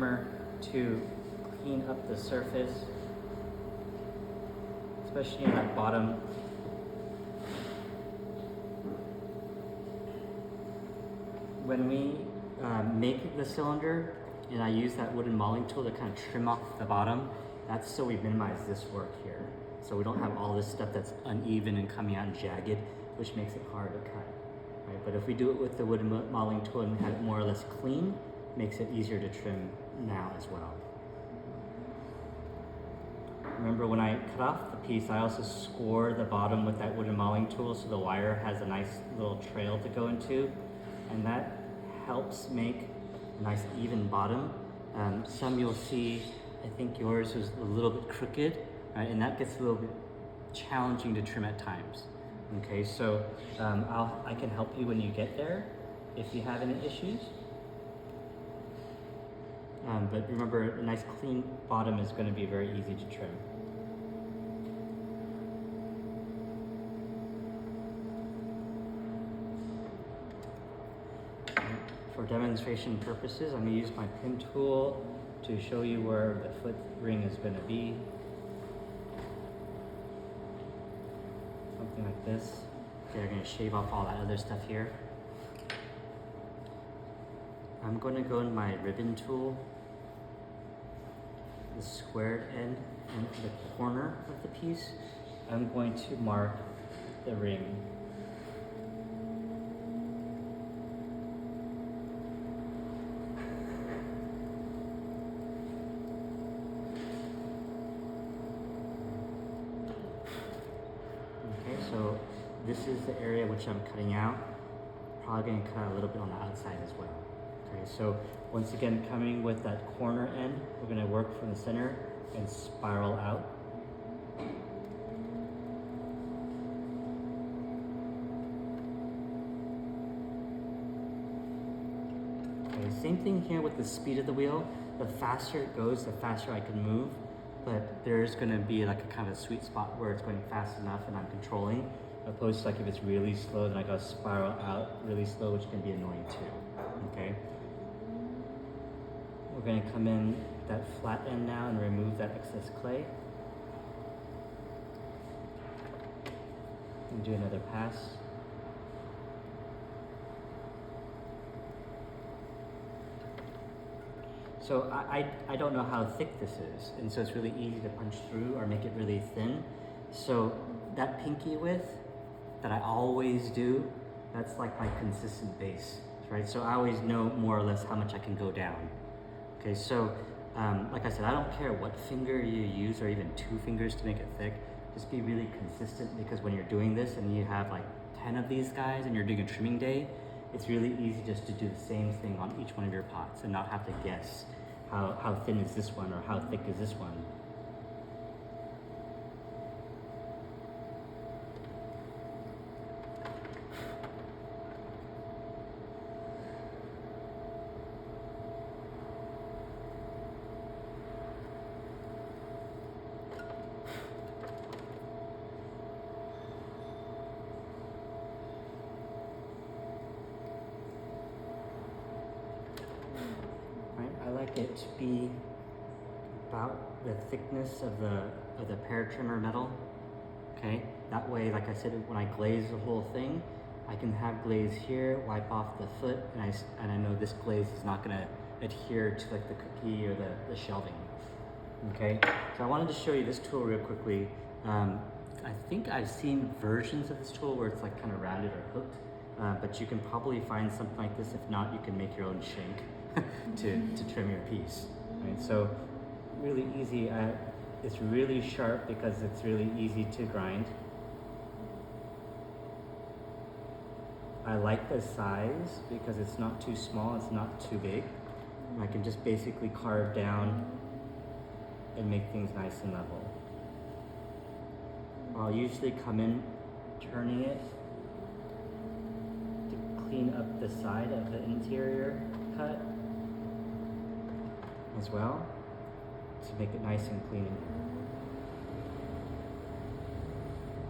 to clean up the surface, especially in that bottom. When we make the cylinder, and I use that wooden mauling tool to kind of trim off the bottom, that's so we minimize this work here. So we don't have all this stuff that's uneven and coming out jagged, which makes it hard to cut. Right? But if we do it with the wooden mauling tool and have it more or less clean, makes it easier to trim now as well. Remember when I cut off the piece, I also score the bottom with that wooden mauling tool so the wire has a nice little trail to go into, and that helps make a nice even bottom. Some you'll see, I think yours was a little bit crooked, right? And that gets a little bit challenging to trim at times. Okay, so I can help you when you get there if you have any issues. But remember, a nice clean bottom is going to be very easy to trim. For demonstration purposes, I'm going to use my pin tool to show you where the foot ring is going to be. Something like this. Okay, I'm going to shave off all that other stuff here. I'm going to go in my ribbon tool, the squared end and the corner of the piece. I'm going to mark the ring. Okay, so this is the area which I'm cutting out. Probably going to cut a little bit on the outside as well. Okay, so once again, coming with that corner end, we're going to work from the center and spiral out. Okay, same thing here with the speed of the wheel. The faster it goes, the faster I can move, but there's going to be like a kind of a sweet spot where it's going fast enough and I'm controlling, opposed to like if it's really slow, then I got to spiral out really slow, which can be annoying too. Okay. We're going to come in that flat end now and remove that excess clay. And do another pass. So I don't know how thick this is, and so it's really easy to punch through or make it really thin. So that pinky width that I always do, that's like my consistent base, right? So I always know more or less how much I can go down. Okay, so like I said, I don't care what finger you use or even 2 fingers to make it thick. Just be really consistent, because when you're doing this and you have like 10 of these guys and you're doing a trimming day, it's really easy just to do the same thing on each one of your pots and not have to guess how thin is this one or how thick is this one. I like it to be about the thickness of the pear trimmer metal. Okay, that way, like I said, when I glaze the whole thing, I can have glaze here, wipe off the foot, and I know this glaze is not going to adhere to like the cookie or the shelving. Okay, so I wanted to show you this tool real quickly. I think I've seen versions of this tool where it's like kind of rounded or hooked, but you can probably find something like this. If not, you can make your own shank to trim your piece. Right? So really easy. It's really sharp because it's really easy to grind. I like the size because it's not too small, it's not too big. I can just basically carve down and make things nice and level. I'll usually come in turning it to clean up the side of the interior cut as well, to make it nice and clean.